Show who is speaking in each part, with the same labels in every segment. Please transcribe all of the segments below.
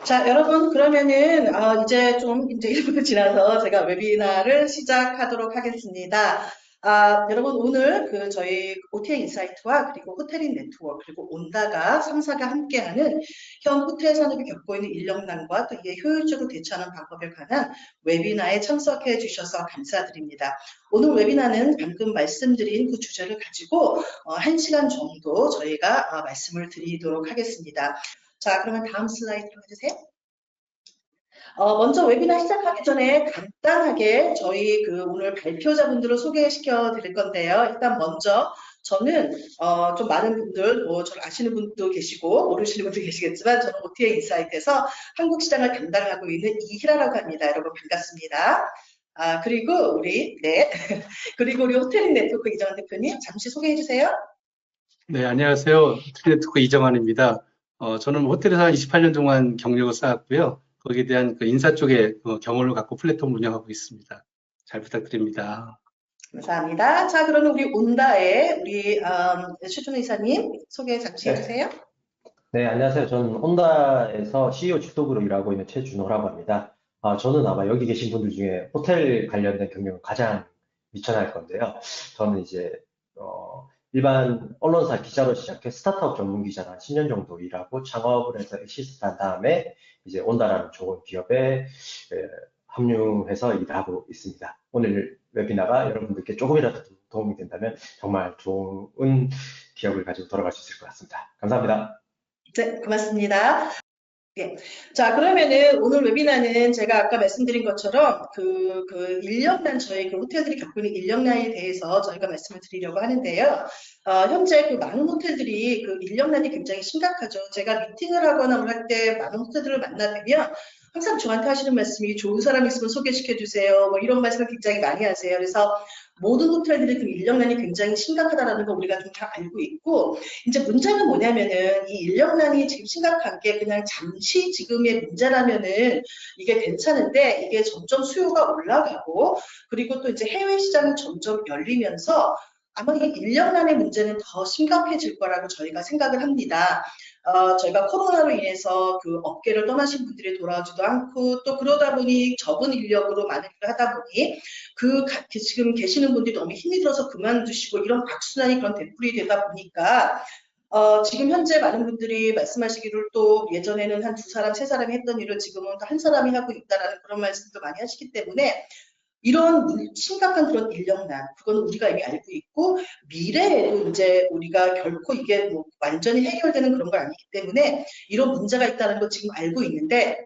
Speaker 1: 자, 여러분, 그러면은, 이제 1분 지나서 제가 웨비나를 시작하도록 하겠습니다. 여러분, 오늘 저희 OTA 인사이트와 그리고 호텔인 네트워크, 그리고 온다가 3사가 함께하는 현 호텔 산업이 겪고 있는 인력난과 또 이에 효율적으로 대처하는 방법에 관한 웨비나에 참석해 주셔서 감사드립니다. 오늘 웨비나는 방금 말씀드린 그 주제를 가지고 1시간 정도 저희가 말씀을 드리도록 하겠습니다. 자, 그러면 다음 슬라이드로 해주세요. 먼저 웨비나 시작하기 전에 간단하게 저희 오늘 발표자분들을 소개시켜 드릴 건데요. 일단 먼저 저는 좀 많은 분들, 뭐 저를 아시는 분도 계시고 모르시는 분도 계시겠지만 저는 OTA 인사이트에서 한국 시장을 담당하고 있는 이희라라고 합니다. 여러분 반갑습니다. 그리고 우리 호텔인 네트워크 이정환 대표님 잠시 소개해 주세요.
Speaker 2: 네, 안녕하세요. 트리네트워크 이정환입니다. 저는 호텔에서 한 28년 동안 경력을 쌓았고요. 거기에 대한 인사 쪽에 경험을 갖고 플랫폼 운영하고 있습니다. 잘 부탁드립니다.
Speaker 1: 감사합니다. 자, 그러면 우리 온다의 최준호 이사님 소개 잠시
Speaker 3: 네,
Speaker 1: 해주세요.
Speaker 3: 네, 안녕하세요. 저는 혼다에서 CEO 주도부로 일하고 있는 최준호라고 합니다. 저는 아마 여기 계신 분들 중에 호텔 관련된 경력을 가장 미천할 건데요. 저는 이제 일반 언론사 기자로 시작해 스타트업 전문 기자로 한 10년 정도 일하고 창업을 해서 엑시스트한 다음에 이제 온다라는 좋은 기업에 합류해서 일하고 있습니다. 오늘 웨비나가 여러분들께 조금이라도 도움이 된다면 정말 좋은 기업을 가지고 돌아갈 수 있을 것 같습니다. 감사합니다.
Speaker 1: 네, 고맙습니다. 예. 자, 그러면은 오늘 웨비나는 제가 아까 말씀드린 것처럼 인력난 저희 호텔들이 겪고 있는 인력난에 대해서 저희가 말씀을 드리려고 하는데요. 현재 많은 호텔들이 인력난이 굉장히 심각하죠. 제가 미팅을 하거나 할 때 많은 호텔들을 만나뵈면 항상 저한테 하시는 말씀이 좋은 사람 있으면 소개시켜 주세요. 뭐 이런 말씀을 굉장히 많이 하세요. 그래서 모든 호텔들이 인력난이 굉장히 심각하다라는 거 우리가 좀 다 알고 있고, 이제 문제는 뭐냐면은 이 인력난이 지금 심각한 게 그냥 잠시 지금의 문제라면은 이게 괜찮은데 이게 점점 수요가 올라가고 그리고 또 이제 해외 시장이 점점 열리면서 아마 이 인력난의 문제는 더 심각해질 거라고 저희가 생각을 합니다. 저희가 코로나로 인해서 업계를 떠나신 분들이 돌아오지도 않고 또 그러다 보니 적은 인력으로 많은 일을 하다 보니 지금 계시는 분들이 너무 힘이 들어서 그만두시고 이런 악순환이 그런 되풀이 되다 보니까 지금 현재 많은 분들이 말씀하시기를 또 예전에는 한 두 사람, 세 사람이 했던 일을 지금은 또 한 사람이 하고 있다라는 그런 말씀도 많이 하시기 때문에 이런 심각한 그런 인력난, 그거는 우리가 이미 알고 있고 미래에도 이제 우리가 결코 이게 뭐 완전히 해결되는 그런 건 아니기 때문에 이런 문제가 있다는 거 지금 알고 있는데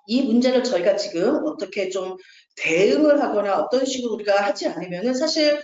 Speaker 1: 이 문제를 저희가 지금 어떻게 좀 대응을 하거나 어떤 식으로 우리가 하지 않으면은 사실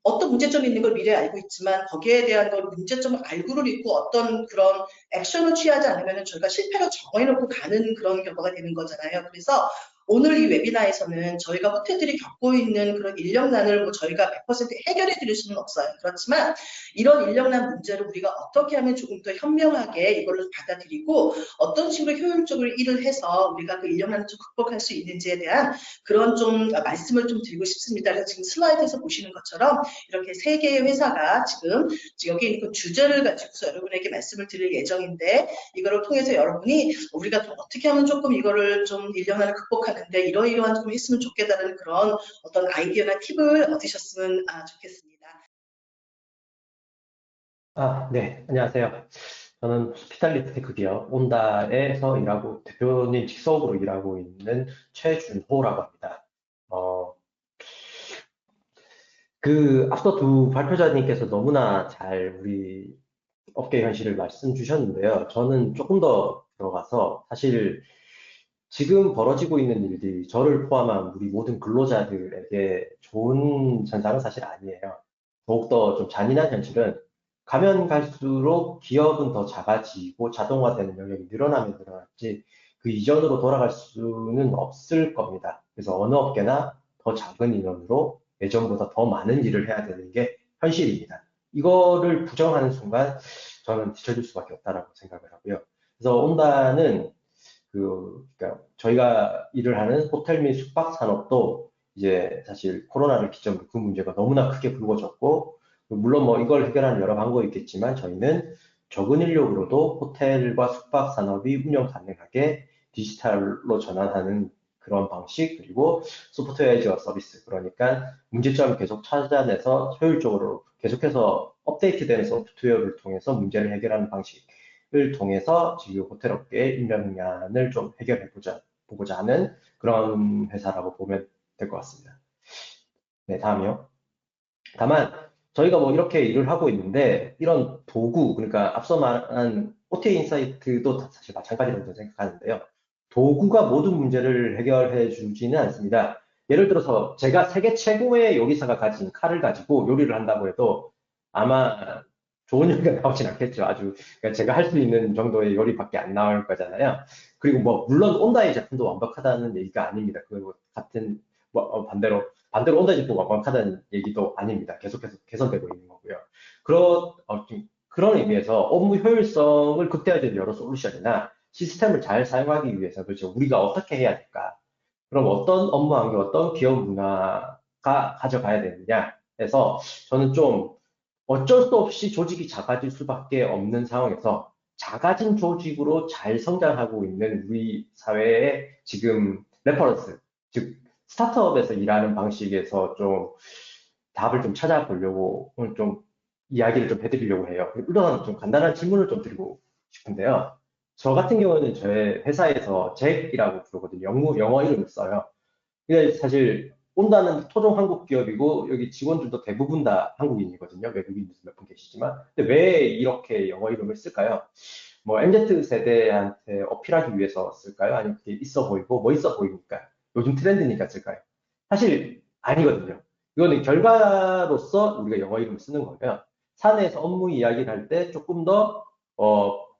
Speaker 1: 어떤 문제점이 있는 걸 미래에 알고 있지만 거기에 대한 걸 문제점을 알고를 있고 어떤 그런 액션을 취하지 않으면은 저희가 실패로 정해놓고 가는 그런 결과가 되는 거잖아요. 그래서 오늘 이 웨비나에서는 저희가 호텔들이 겪고 있는 그런 인력난을 뭐 저희가 100% 해결해 드릴 수는 없어요. 그렇지만 이런 인력난 문제를 우리가 어떻게 하면 조금 더 현명하게 이걸로 받아들이고 어떤 식으로 효율적으로 일을 해서 우리가 그 인력난을 좀 극복할 수 있는지에 대한 그런 좀 말씀을 좀 드리고 싶습니다. 그래서 지금 슬라이드에서 보시는 것처럼 이렇게 세 개의 회사가 지금 여기 있는 그 주제를 가지고서 여러분에게 말씀을 드릴 예정인데 이거를 통해서 여러분이 우리가 좀 어떻게 하면 조금 이거를 좀 인력난을 극복하는데 이러이러한 좀 했으면 좋겠다는 그런 어떤 아이디어나 팁을 얻으셨으면 좋겠습니다.
Speaker 3: 네, 안녕하세요. 저는 호스피탈리티 테크 기업 온다에서 일하고 대표님 직속으로 일하고 있는 최준호라고 합니다. 어, 앞서 두 발표자님께서 너무나 잘 우리 업계 현실을 말씀 주셨는데요. 저는 조금 더 들어가서 사실 지금 벌어지고 있는 일들이 저를 포함한 우리 모든 근로자들에게 좋은 현상은 사실 아니에요. 더욱더 좀 잔인한 현실은 가면 갈수록 기업은 더 작아지고 자동화되는 영역이 늘어나면 늘어났지 그 이전으로 돌아갈 수는 없을 겁니다. 그래서 어느 업계나 더 작은 인원으로 예전보다 더 많은 일을 해야 되는 게 현실입니다. 이거를 부정하는 순간 저는 뒤처질 수밖에 없다라고 생각을 하고요. 그래서 온다는 그러니까 저희가 일을 하는 호텔 및 숙박 산업도 이제 사실 코로나를 기점으로 그 문제가 너무나 크게 불거졌고, 물론 뭐 이걸 해결하는 여러 방법이 있겠지만 저희는 적은 인력으로도 호텔과 숙박 산업이 운영 가능하게 디지털로 전환하는 그런 방식, 그리고 소프트웨어 애지와 서비스. 그러니까 문제점을 계속 찾아내서 효율적으로 계속해서 업데이트되는 소프트웨어를 통해서 문제를 해결하는 방식을 통해서 지금 호텔 업계의 인력난을 좀 보고자 하는 그런 회사라고 보면 될 것 같습니다. 네, 다음이요. 다만 저희가 뭐 이렇게 일을 하고 있는데 이런 도구, 그러니까 앞서 말한 OTA 인사이트도 사실 마찬가지라고 저는 생각하는데요. 도구가 모든 문제를 해결해 주지는 않습니다. 예를 들어서 제가 세계 최고의 요리사가 가진 칼을 가지고 요리를 한다고 해도 아마 좋은 요리가 나오진 않겠죠. 아주 그러니까 제가 할 수 있는 정도의 요리밖에 안 나올 거잖아요. 그리고 뭐 물론 온다의 제품도 완벽하다는 얘기가 아닙니다. 그리고 같은 반대로 온다의 제품 완벽하다는 얘기도 아닙니다. 계속해서 개선되고 있는 거고요. 그런 의미에서 업무 효율성을 극대화되는 여러 솔루션이나 시스템을 잘 사용하기 위해서 도대체 우리가 어떻게 해야 될까? 그럼 어떤 업무 환경, 어떤 기업 문화가 가져가야 되느냐 해서 저는 좀 어쩔 수 없이 조직이 작아질 수밖에 없는 상황에서 작아진 조직으로 잘 성장하고 있는 우리 사회의 지금 레퍼런스, 즉 스타트업에서 일하는 방식에서 좀 답을 좀 찾아보려고 오늘 좀 이야기를 좀 해드리려고 해요. 일단 좀 간단한 질문을 좀 드리고 싶은데요. 저 같은 경우는 저의 회사에서 잭이라고 부르거든요. 영어 이름을 써요. 근데 사실 온다는 토종 한국 기업이고 여기 직원들도 대부분 다 한국인이거든요. 외국인도 몇 분 계시지만. 근데 왜 이렇게 영어 이름을 쓸까요? 뭐 MZ 세대한테 어필하기 위해서 쓸까요? 아니면 그게 있어 보이고 뭐 있어 보이니까 요즘 트렌드니까 쓸까요? 사실 아니거든요. 이거는 결과로서 우리가 영어 이름을 쓰는 거고요. 사내에서 업무 이야기를 할 때 조금 더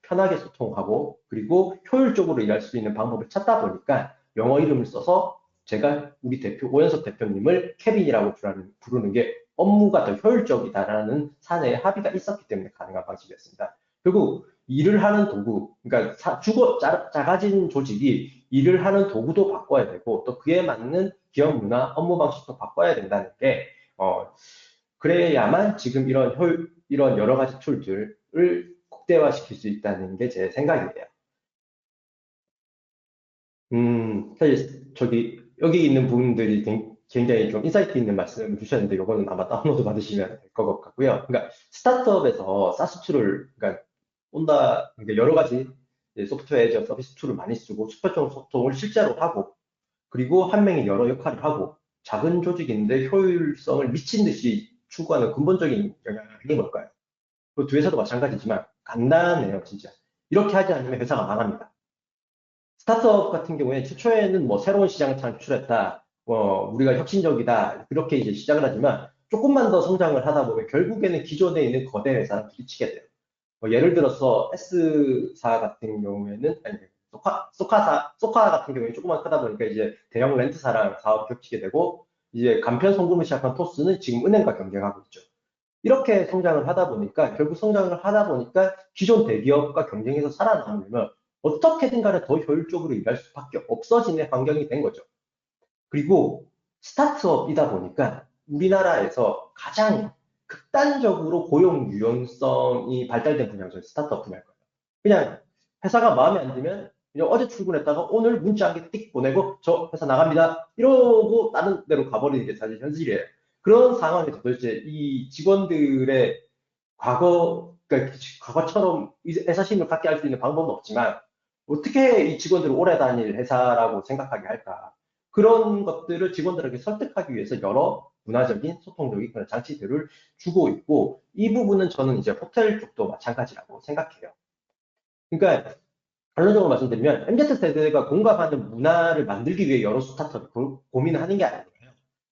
Speaker 3: 편하게 소통하고 그리고 효율적으로 일할 수 있는 방법을 찾다 보니까 영어 이름을 써서 제가 우리 대표 오연석 대표님을 케빈이라고 부르는 게 업무가 더 효율적이다라는 사내의 합의가 있었기 때문에 가능한 방식이었습니다. 결국 일을 하는 도구, 그러니까 작아진 조직이 일을 하는 도구도 바꿔야 되고 또 그에 맞는 기업 문화, 업무 방식도 바꿔야 된다는 게 그래야만 지금 이런 여러 가지 툴들을 극대화시킬 수 있다는 게 제 생각이에요. 사실 여기 있는 부분들이 굉장히 좀 인사이트 있는 말씀을 주셨는데, 요거는 아마 다운로드 받으시면 될 것 같고요. 그러니까 스타트업에서 사스 툴을, 그러니까 그러니까 여러 가지 이제 소프트웨어 에이저 서비스 툴을 많이 쓰고 수평적 소통을 실제로 하고, 그리고 한 명이 여러 역할을 하고, 작은 조직인데 효율성을 미친 듯이 추구하는 근본적인 영향이 뭘까요? 그 두 회사도 마찬가지지만 간단해요, 진짜. 이렇게 하지 않으면 회사가 망합니다. 스타트업 같은 경우에 최초에는 뭐 새로운 시장을 창출했다, 우리가 혁신적이다, 그렇게 이제 시작을 하지만 조금만 더 성장을 하다 보면 결국에는 기존에 있는 거대 회사랑 부딪히게 돼요. 뭐 예를 들어서 S사 같은 경우에는, 아니, 소카 같은 경우에 조금만 크다 보니까 이제 대형 렌트사랑 사업 겹치게 되고, 이제 간편 송금을 시작한 토스는 지금 은행과 경쟁하고 있죠. 이렇게 성장을 하다 보니까, 결국 성장을 하다 보니까 기존 대기업과 경쟁해서 살아남으려면 어떻게든 간에 더 효율적으로 일할 수밖에 없어지는 환경이 된 거죠. 그리고 스타트업이다 보니까 우리나라에서 가장 극단적으로 고용 유연성이 발달된 분야가 저는 스타트업 분야일 거예요. 그냥 회사가 마음에 안 들면 그냥 어제 출근했다가 오늘 문자 한 개 띡 보내고 저 회사 나갑니다. 이러고 다른 데로 가버리는 게 사실 현실이에요. 그런 상황에서 도대체 이 직원들의 그러니까 과거처럼 회사심을 갖게 할 수 있는 방법은 없지만 어떻게 이 직원들을 오래 다닐 회사라고 생각하게 할까? 그런 것들을 직원들에게 설득하기 위해서 여러 문화적인 소통적인 그런 장치들을 주고 있고, 이 부분은 저는 이제 호텔 쪽도 마찬가지라고 생각해요. 그러니까 결론적으로 말씀드리면 MZ 세대가 공감하는 문화를 만들기 위해 여러 스타트업이 고민을 하는 게 아니에요.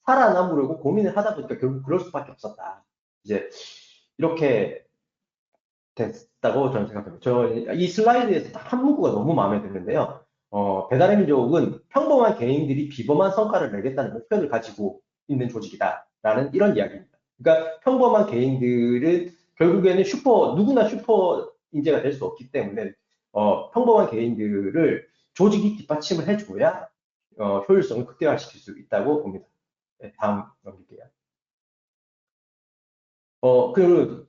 Speaker 3: 살아남으려고 고민을 하다 보니까 결국 그럴 수밖에 없었다. 이제 이렇게 됐다고 저는 생각합니다. 이 슬라이드에서 딱 한 문구가 너무 마음에 드는데요. 배달의 민족은 평범한 개인들이 비범한 성과를 내겠다는 목표를 가지고 있는 조직이다라는 이런 이야기입니다. 그러니까 평범한 개인들은 결국에는 누구나 슈퍼 인재가 될 수 없기 때문에 평범한 개인들을 조직이 뒷받침을 해줘야 효율성을 극대화시킬 수 있다고 봅니다. 네, 다음 넘길게요.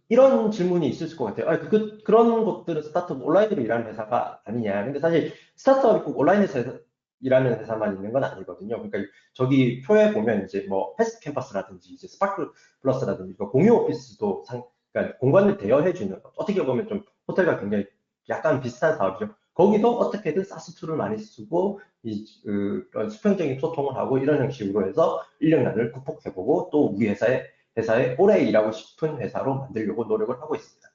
Speaker 3: 이런 질문이 있을 것 같아요. 그런 것들은 스타트업 온라인으로 일하는 회사가 아니냐. 근데 사실 스타트업이 꼭 온라인에서 일하는 회사만 있는 건 아니거든요. 그러니까 저기 표에 보면 이제 뭐 패스트 캠퍼스라든지 이제 스파크 플러스라든지 공유 오피스도 그러니까 공간을 대여해주는 어떻게 보면 좀 호텔과 굉장히 약간 비슷한 사업이죠. 거기도 어떻게든 사스 툴을 많이 쓰고 그런 수평적인 소통을 하고 이런 형식으로 해서 인력난을 극복해보고 또 우리 회사에 오래 일하고 싶은 회사로 만들려고 노력을 하고 있습니다.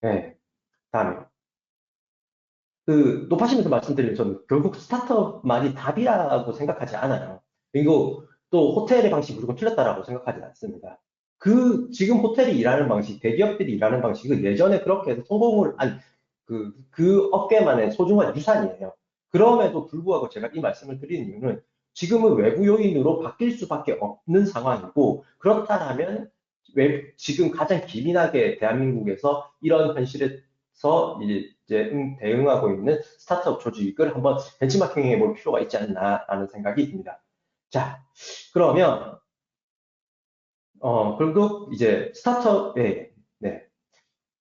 Speaker 3: 네, 다음에 높아시면서 말씀드린 저는 결국 스타트업만이 답이라고 생각하지 않아요. 그리고 또 호텔의 방식이 무조건 틀렸다라고 생각하지 않습니다. 지금 호텔이 일하는 방식, 대기업들이 일하는 방식은 예전에 그렇게 해서 아니, 그 업계만의 소중한 유산이에요. 그럼에도 불구하고 제가 이 말씀을 드리는 이유는 지금은 외부 요인으로 바뀔 수밖에 없는 상황이고, 그렇다면 지금 가장 기민하게 대한민국에서 이런 현실에서 이제 대응하고 있는 스타트업 조직을 한번 벤치마킹 해볼 필요가 있지 않나라는 생각이 듭니다. 자, 그러면 결국 이제 네.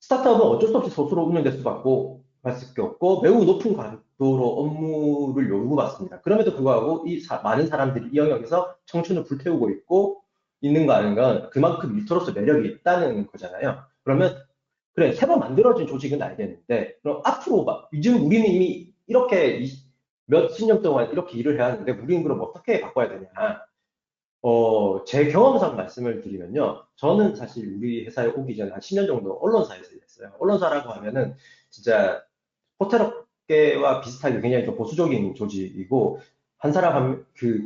Speaker 3: 스타트업은 어쩔 수 없이 스스로 운영될 수밖에 없고 매우 높은 강도로 업무를 요구받습니다. 그럼에도 불구하고 많은 사람들이 이 영역에서 청춘을 불태우고 있는 거 아닌 건 그만큼 일터로서 매력이 있다는 거잖아요. 그러면 그래 새로 만들어진 조직은 알겠는데 그럼 앞으로 요즘 우리는 이미 이렇게 몇십 년 동안 이렇게 일을 해야 하는데 우리는 그럼 어떻게 바꿔야 되냐? 제 경험상 말씀을 드리면요. 저는 사실 우리 회사에 오기 전에 한 10년 정도 언론사에서 일했어요. 언론사라고 하면은 진짜 호텔업계와 비슷하게 굉장히 좀 보수적인 조직이고,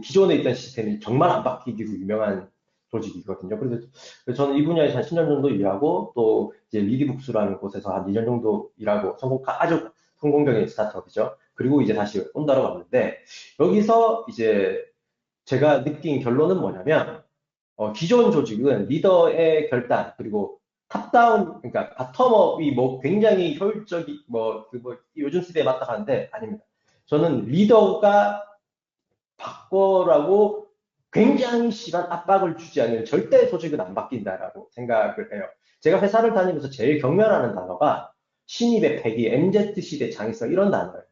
Speaker 3: 기존에 있던 시스템이 정말 안 바뀌기로 유명한 조직이거든요. 그래서 저는 이 분야에서 한 10년 정도 일하고, 또 이제 리디북스라는 곳에서 한 2년 정도 일하고, 아주 성공적인 스타트업이죠. 그리고 이제 다시 온다로 왔는데, 여기서 이제 제가 느낀 결론은 뭐냐면, 기존 조직은 리더의 결단, 그리고 탑다운, 그러니까 바텀업이 뭐 굉장히 요즘 시대에 맞다 하는데 아닙니다. 저는 리더가 바꿔라고 굉장히 심한 압박을 주지 않으면 절대 조직은 안 바뀐다라고 생각을 해요. 제가 회사를 다니면서 제일 경멸하는 단어가 신입의 패기, MZ 시대 장애성 이런 단어예요.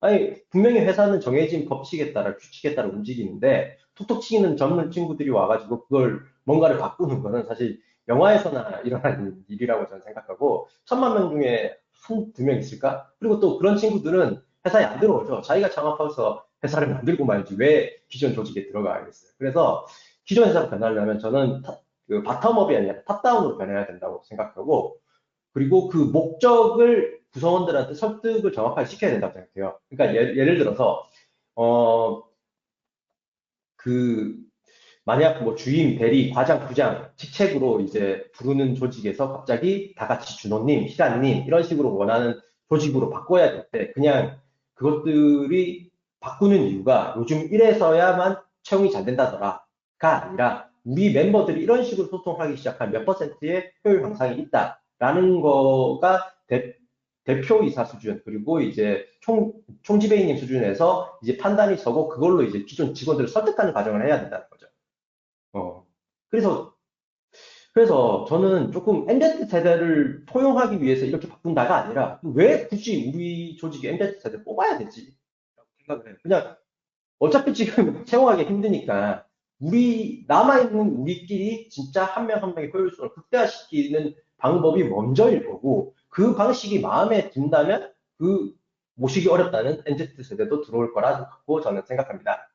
Speaker 3: 아니, 분명히 회사는 정해진 법칙에 따라, 규칙에 따라 움직이는데, 톡톡 치는 젊은 친구들이 와가지고 그걸 뭔가를 바꾸는 거는 사실 영화에서나 일어나는 일이라고 저는 생각하고, 1,000만 명 중에 한 두 명 있을까? 그리고 또 그런 친구들은 회사에 안 들어오죠. 자기가 창업해서 회사를 만들고 말지 왜 기존 조직에 들어가야겠어요. 그래서 기존 회사로 변하려면 저는 바텀업이 아니라 탑다운으로 변해야 된다고 생각하고, 그리고 그 목적을 구성원들한테 설득을 정확하게 시켜야 된다고 생각해요. 그러니까 예를 들어서 어, 그 만약 뭐 주임, 대리, 과장, 부장 직책으로 이제 부르는 조직에서 갑자기 다 같이 준호님, 희란님 이런 식으로 원하는 조직으로 바꿔야 될 때 그냥 그것들이 바꾸는 이유가 요즘 이래서야만 채용이 잘 된다더라가 아니라 우리 멤버들이 이런 식으로 소통하기 시작한 몇 퍼센트의 효율 향상이 있다라는 거가 대표이사 수준 그리고 이제 총지배인님 수준에서 이제 판단이 서고 그걸로 이제 기존 직원들을 설득하는 과정을 해야 된다는 거죠. 어. 그래서, 그래서 저는 조금 MZ 세대를 포용하기 위해서 이렇게 바꾼다가 아니라 왜 굳이 우리 조직에 MZ 세대를 뽑아야 되지? 라고 생각을 해요. 그냥 어차피 지금 채용하기 힘드니까 남아있는 우리끼리 진짜 한 명 한 명의 효율성을 극대화시키는 방법이 먼저일 거고 그 방식이 마음에 든다면 그 모시기 어렵다는 MZ 세대도 들어올 거라고 저는 생각합니다.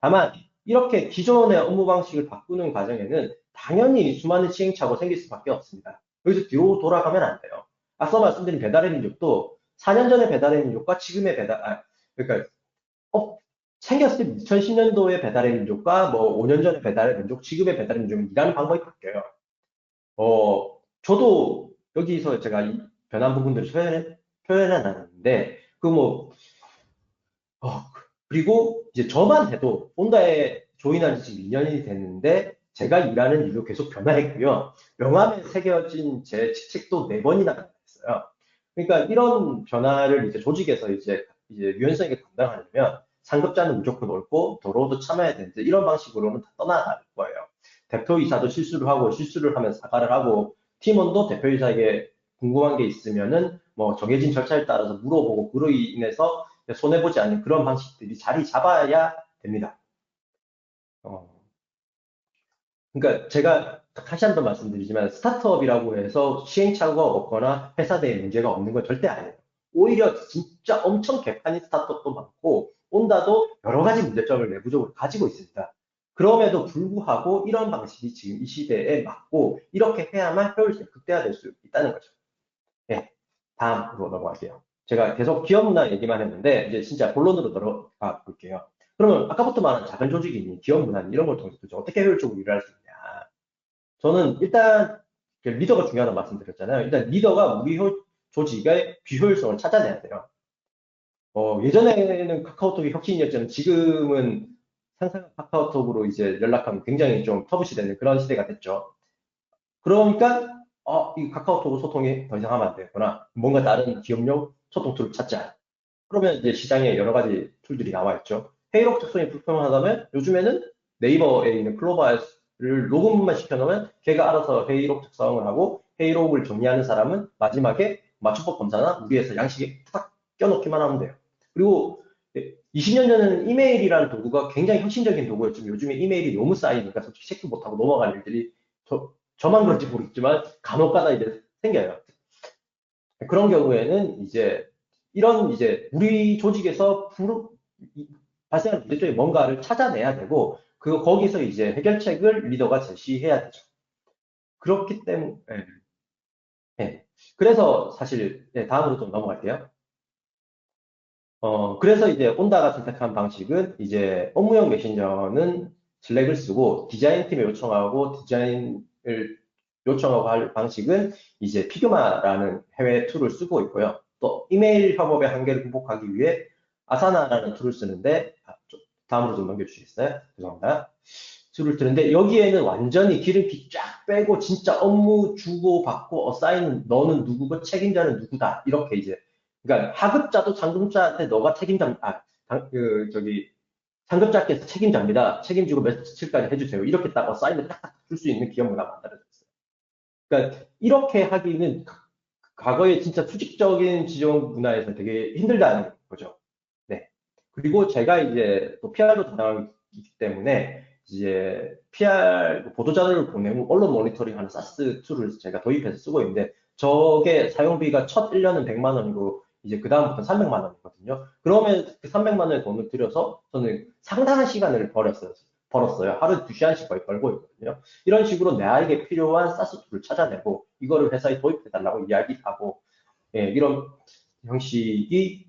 Speaker 3: 다만 이렇게 기존의 업무 방식을 바꾸는 과정에는 당연히 수많은 시행착오가 생길 수밖에 없습니다. 여기서 뒤로 돌아가면 안 돼요. 앞서 말씀드린 배달의 민족도 4년 전의 배달의 민족과 지금의 그러니까 생겼을 때 2010년도의 배달의 민족과 뭐 5년 전의 배달의 민족, 지금의 배달의 민족은 일하는 방법이 바뀌어요. 저도 여기서 제가 이 변한 부분들을 표현해 놨는데, 어, 그리고 이제 저만 해도 온다에 조인한 지 지금 2년이 됐는데 제가 일하는 일도 계속 변화했고요. 명함에 새겨진 제 직책도 4번이나 변했어요. 그러니까 이런 변화를 이제 조직에서 이제 유연성 있게 감당하려면 상급자는 무조건 옳고 도로도 참아야 되는데 이런 방식으로는 다 떠나갈 거예요. 대표이사도 실수를 하고 실수를 하면 사과를 하고 팀원도 대표이사에게 궁금한 게 있으면은 뭐 정해진 절차에 따라서 물어보고 그로 인해서 손해보지 않는 그런 방식들이 자리 잡아야 됩니다. 그러니까 제가 다시 한번 말씀드리지만 스타트업이라고 해서 시행착오가 없거나 회사 내에 문제가 없는 건 절대 아니에요. 오히려 진짜 엄청 개판인 스타트업도 많고 온다도 여러 가지 문제점을 내부적으로 가지고 있습니다. 그럼에도 불구하고 이런 방식이 지금 이 시대에 맞고 이렇게 해야만 효율성이 극대화될 수 있다는 거죠. 네, 다음으로 넘어갈게요. 제가 계속 기업 문화 얘기만 했는데 이제 진짜 본론으로 들어가 볼게요. 그러면 아까부터 말한 작은 조직이니 기업 문화니 이런 걸 통해서 도대체 어떻게 효율적으로 일을 할 수 있냐. 저는 일단 리더가 중요하다고 말씀드렸잖아요. 일단 리더가 우리 조직의 비효율성을 찾아내야 돼요. 예전에는 카카오톡이 혁신이었지만 지금은 상상 카카오톡으로 이제 연락하면 굉장히 좀 터부시되는 그런 시대가 됐죠. 그러니까 이 카카오톡으로 소통이 더 이상 하면 안 되겠구나. 뭔가 다른 기업용 소통 툴을 찾자. 그러면 이제 시장에 여러 가지 툴들이 나와 있죠. 회의록 작성이 불편하다면 요즘에는 네이버에 있는 클로바를 로그인만 시켜놓으면 걔가 알아서 회의록 작성을 하고 회의록을 정리하는 사람은 마지막에 맞춤법 검사나 우리 회사 양식에 딱 껴놓기만 하면 돼요. 그리고 20년 전에는 이메일이라는 도구가 굉장히 혁신적인 도구였지만 요즘에 이메일이 너무 쌓이니까 솔직히 체크 못하고 넘어가는 일들이 저만 그런지 모르겠지만 간혹가다 이제 생겨요. 그런 경우에는 이제 이런 이제 우리 조직에서 발생하는 문제점이 뭔가를 찾아내야 되고 거기서 이제 해결책을 리더가 제시해야 되죠. 그렇기 때문에 그래서 사실 다음으로 좀 넘어갈게요. 그래서 이제 온다가 선택한 방식은 이제 업무용 메신저는 슬랙을 쓰고 디자인팀에 요청하고 디자인을 요청하고 할 방식은 이제 피그마라는 해외 툴을 쓰고 있고요. 또 이메일 협업의 한계를 극복하기 위해 아사나라는 툴을 쓰는데 다음으로 좀 넘겨주시겠어요? 죄송합니다. 툴을 쓰는데 여기에는 완전히 기름기 쫙 빼고 진짜 업무 주고 받고 어사인 너는 누구고 책임자는 누구다 이렇게 이제 그러니까 하급자도 상급자한테 너가 책임자 상급자께서 책임자입니다. 책임지고 며칠까지 해주세요. 이렇게 딱 어사인을 딱딱 줄 수 있는 기업 문화가 만들어졌어요. 그러니까 이렇게 하기는 과거에 진짜 수직적인 지정 문화에서 되게 힘들다는 거죠. 네. 그리고 제가 이제 또 PR도 담당하기 때문에 이제 PR 보도자료를 보내고 언론 모니터링하는 사스 툴을 제가 도입해서 쓰고 있는데 저게 사용비가 첫 1년은 100만 원이고 이제 그 다음부터 300만 원이거든요. 그러면 그 300만 원의 돈을 들여서 저는 상당한 시간을 벌었어요. 하루 2시간씩 거의 벌고 있거든요. 이런 식으로 나에게 필요한 사스 툴을 찾아내고 이거를 회사에 도입해달라고 이야기하고 이런 형식이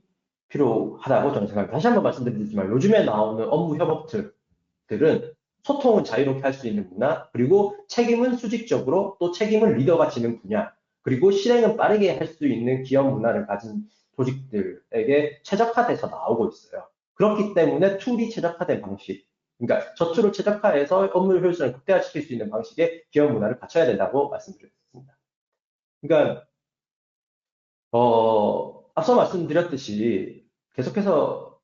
Speaker 3: 필요하다고 저는 생각합니다. 다시 한번 말씀드리지만 요즘에 나오는 업무 협업들은 소통은 자유롭게 할 수 있는 문화, 그리고 책임은 수직적으로 또 책임은 리더가 지는 분야, 그리고 실행은 빠르게 할 수 있는 기업 문화를 가진 조직들에게 최적화돼서 나오고 있어요. 그렇기 때문에 툴이 최적화된 방식, 그러니까 저 툴을 최적화해서 업무 효율성을 극대화시킬 수 있는 방식의 기업 문화를 갖춰야 된다고 말씀드렸습니다. 그러니까 앞서 말씀드렸듯이 계속해서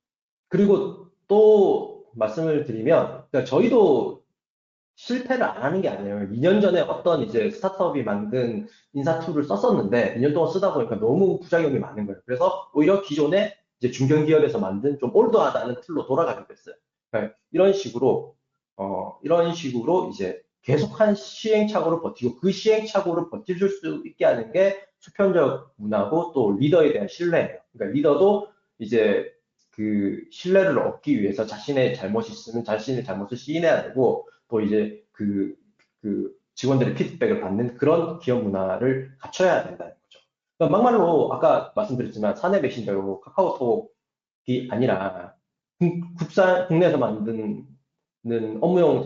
Speaker 3: 그리고 또 말씀을 드리면 그러니까 저희도 실패를 안 하는 게 아니에요. 2년 전에 어떤 이제 스타트업이 만든 인사 툴을 썼었는데 2년 동안 쓰다 보니까 너무 부작용이 많은 거예요. 그래서 오히려 기존에 이제 중견기업에서 만든 좀 올드하다는 툴로 돌아가게 됐어요. 그러니까 이런 식으로 이제 계속한 시행착오를 버티고 그 시행착오를 버틸 수 있게 하는 게 수평적 문화고 또 리더에 대한 신뢰예요. 그러니까 리더도 이제 그 신뢰를 얻기 위해서 자신의 잘못이 있으면 자신의 잘못을 시인해야 되고 또 이제 그 직원들의 피드백을 받는 그런 기업 문화를 갖춰야 된다는 거죠. 그러니까 막말로 아까 말씀드렸지만 사내 메신저로 카카오톡이 아니라 국내에서 만드는 업무용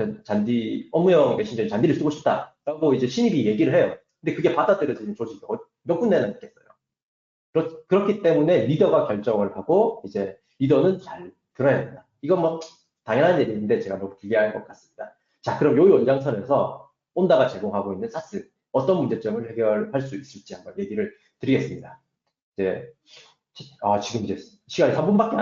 Speaker 3: 메신저 잔디를 쓰고 싶다라고 이제 신입이 얘기를 해요. 근데 그게 받아들여지는 조직이 몇 군데나 있겠어요. 그렇기 때문에 리더가 결정을 하고 이제 리더는 잘 들어야 된다. 이건 뭐 당연한 얘기인데 제가 너무 길게 할 것 같습니다. 자, 그럼 요 연장선에서 온다가 제공하고 있는 사스 어떤 문제점을 해결할 수 있을지 한번 얘기를 드리겠습니다. 이제 지금 이제 시간이 3분밖에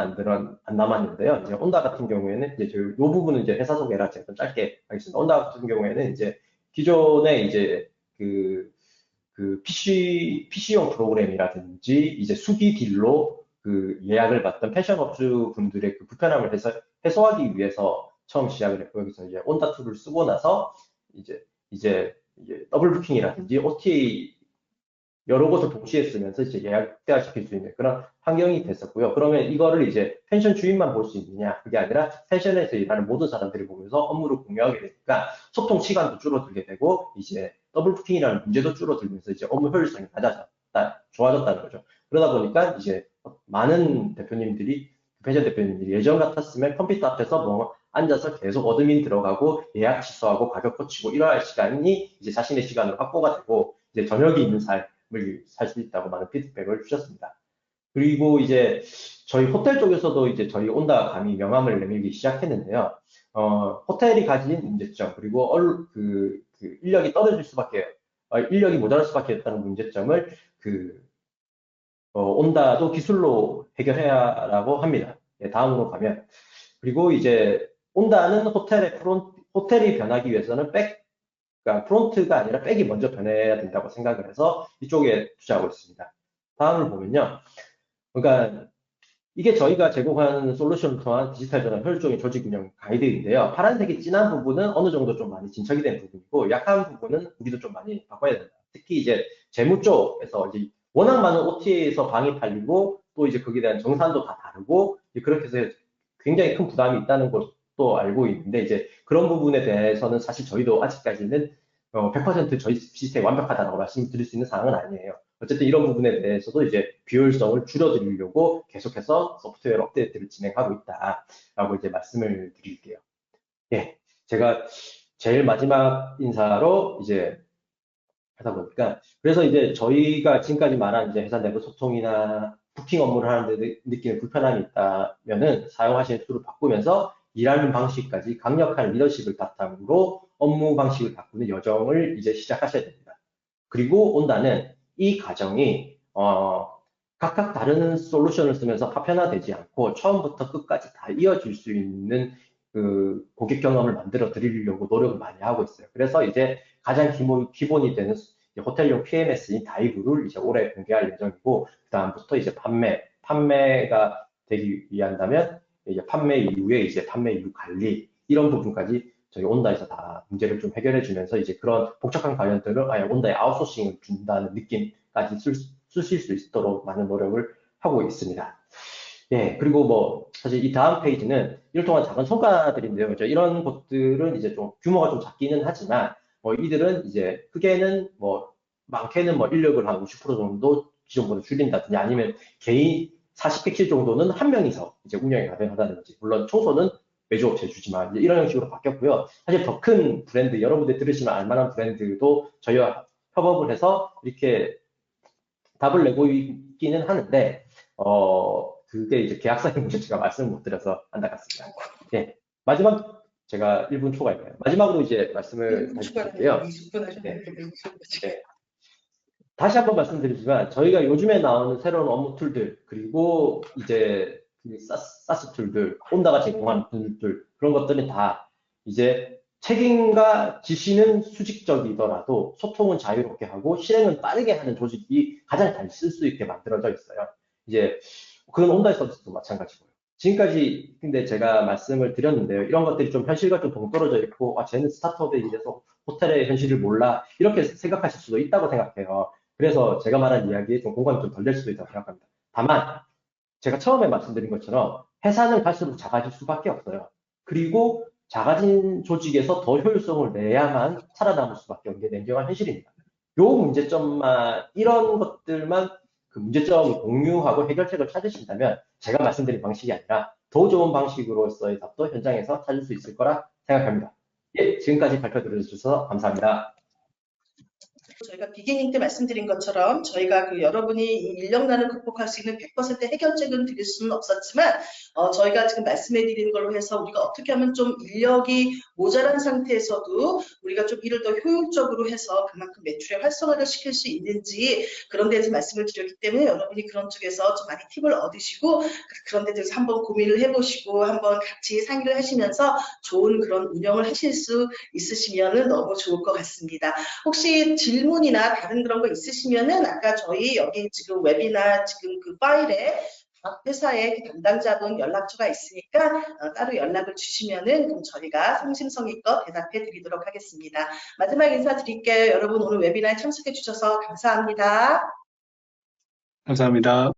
Speaker 3: 안 남았는데요. 이제 온다 같은 경우에는 이제 이 부분은 이제 회사 소개라 제가 좀 짧게 하겠습니다. 온다 같은 경우에는 이제 기존에 이제 PC용 프로그램이라든지 이제 수기 딜로 그 예약을 받던 패션업주 분들의 그 불편함을 해소하기 위해서 처음 시작을 했고, 여기서 이제 온다 툴을 쓰고 나서 이제 더블 부킹이라든지 OTA 여러 곳을 동시에 쓰면서 이제 예약시킬 수 있는 그런 환경이 됐었고요. 그러면 이거를 이제 펜션 주인만 볼 수 있느냐? 그게 아니라 펜션에서 일하는 모든 사람들이 보면서 업무를 공유하게 되니까 소통 시간도 줄어들게 되고, 이제 더블 부킹이라는 문제도 줄어들면서 이제 업무 효율성이 좋아졌다는 거죠. 그러다 보니까 이제 많은 대표님들이, 펜션 대표님들이 예전 같았으면 컴퓨터 앞에서 뭐 앉아서 계속 어드민 들어가고 예약 취소하고 가격 고치고 이러할 시간이 이제 자신의 시간으로 확보가 되고, 이제 저녁이 있는 삶을 살 수 있다고 많은 피드백을 주셨습니다. 그리고 이제 저희 호텔 쪽에서도 이제 저희 온다 감히 명함을 내밀기 시작했는데요. 호텔이 가진 문제점, 그리고 인력이 떨어질 수밖에, 인력이 모자랄 수밖에 없다는 문제점을 온다도 기술로 해결해야라고 합니다. 예, 다음으로 가면. 그리고 이제 온다는 호텔이 변하기 위해서는 그러니까 프론트가 아니라 백이 먼저 변해야 된다고 생각을 해서 이쪽에 투자하고 있습니다. 다음을 보면요. 그러니까 이게 저희가 제공하는 솔루션을 통한 디지털 전환 효율적인 조직 운영 가이드인데요. 파란색이 진한 부분은 어느 정도 좀 많이 진척이 된 부분이고, 약한 부분은 우리도 좀 많이 바꿔야 된다. 특히 이제 재무 쪽에서 이제 워낙 많은 OTA에서 방이 팔리고, 또 이제 거기에 대한 정산도 다 다르고, 그렇게 해서 굉장히 큰 부담이 있다는 것도 알고 있는데, 이제 그런 부분에 대해서는 사실 저희도 아직까지는 100% 저희 시스템이 완벽하다고 말씀드릴 수 있는 상황은 아니에요. 어쨌든 이런 부분에 대해서도 이제 비효율성을 줄여드리려고 계속해서 소프트웨어 업데이트를 진행하고 있다라고 이제 말씀을 드릴게요. 예, 제가 제일 마지막 인사로 이제 하다 보니까, 그래서 이제 저희가 지금까지 말한 이제 회사 내부 소통이나 부킹 업무를 하는데 느끼는 불편함이 있다면은 사용하시는 툴을 바꾸면서 일하는 방식까지 강력한 리더십을 바탕으로 업무 방식을 바꾸는 여정을 이제 시작하셔야 됩니다. 그리고 온다는 이 과정이 각각 다른 솔루션을 쓰면서 파편화되지 않고 처음부터 끝까지 다 이어질 수 있는 그 고객 경험을 만들어 드리려고 노력을 많이 하고 있어요. 그래서 이제 가장 기본이 되는 호텔용 PMS인 다이브를 이제 올해 공개할 예정이고, 그 다음부터 이제 판매가 되기 위한다면 이제 판매 이후에 이제 판매 이후 관리 이런 부분까지 저희 온다에서 다 문제를 좀 해결해 주면서 이제 그런 복잡한 관련들을 아예 온다에 아웃소싱을 준다는 느낌까지 쓰실 수 있도록 많은 노력을 하고 있습니다. 예, 그리고 뭐 사실 이 다음 페이지는 이를 통한 작은 성과들인데요. 그죠? 이런 것들은 이제 좀 규모가 좀 작기는 하지만 뭐 이들은 이제 크게는 뭐 많게는 뭐 인력을 한 50% 정도 기존보다 줄인다든지 아니면 개인 40객실 정도는 한 명이서 이제 운영이 가능하다든지, 물론 청소는 외주업체 주지만 이제 이런 형식으로 바뀌었고요. 사실 더 큰 브랜드, 여러분들 들으시면 알만한 브랜드도 저희와 협업을 해서 이렇게 답을 내고 있기는 하는데, 그게 이제 계약사의 문제 제가 말씀을 못 드려서 안타깝습니다. 예. 마지막, 제가 1분 초과했네요. 마지막으로 이제 말씀을
Speaker 1: 1분
Speaker 3: 다시
Speaker 1: 추가로
Speaker 3: 드릴게요.
Speaker 1: 20분 하셨는데
Speaker 3: 네.
Speaker 1: 20분
Speaker 3: 네. 다시 한번 말씀드리지만, 저희가 요즘에 나오는 새로운 업무 툴들, 그리고 이제 그 사스 툴들, 온다가 제공하는 툴들, 그런 것들은 다 이제 책임과 지시는 수직적이더라도 소통은 자유롭게 하고 실행은 빠르게 하는 조직이 가장 잘 쓸 수 있게 만들어져 있어요. 이제 그건 온다의 서비스도 마찬가지고요. 지금까지 근데 제가 말씀을 드렸는데요. 이런 것들이 좀 현실과 좀 동떨어져 있고, 쟤는 스타트업에 이래서 호텔의 현실을 몰라. 이렇게 생각하실 수도 있다고 생각해요. 그래서 제가 말한 이야기에 좀 공감이 좀 덜 될 수도 있다고 생각합니다. 다만, 제가 처음에 말씀드린 것처럼 회사는 갈수록 작아질 수밖에 없어요. 그리고 작아진 조직에서 더 효율성을 내야만 살아남을 수밖에 없는 게 냉정한 현실입니다. 요 문제점만, 이런 것들만 그 문제점을 공유하고 해결책을 찾으신다면 제가 말씀드린 방식이 아니라 더 좋은 방식으로서의 답도 현장에서 찾을 수 있을 거라 생각합니다. 예, 지금까지 발표 들어주셔서 감사합니다.
Speaker 1: 저희가 비기닝 때 말씀드린 것처럼 저희가 여러분이 이 인력난을 극복할 수 있는 100% 해결책은 드릴 수는 없었지만 저희가 지금 말씀해 드리는 걸로 해서 우리가 어떻게 하면 좀 인력이 모자란 상태에서도 우리가 좀 일을 더 효율적으로 해서 그만큼 매출의 활성화를 시킬 수 있는지 그런 데서 말씀을 드렸기 때문에 여러분이 그런 쪽에서 좀 많이 팁을 얻으시고 그런 데 대해서 한번 고민을 해보시고 한번 같이 상의를 하시면서 좋은 그런 운영을 하실 수 있으시면 너무 좋을 것 같습니다. 혹시 질문이나 다른 그런 거 있으시면은 아까 저희 여기 지금 웨비나 지금 그 파일에 각 회사의 그 담당자분 연락처가 있으니까 따로 연락을 주시면은 그럼 저희가 성심성의껏 대답해 드리도록 하겠습니다. 마지막 인사 드릴게요. 여러분 오늘 웨비나에 참석해 주셔서 감사합니다.
Speaker 2: 감사합니다.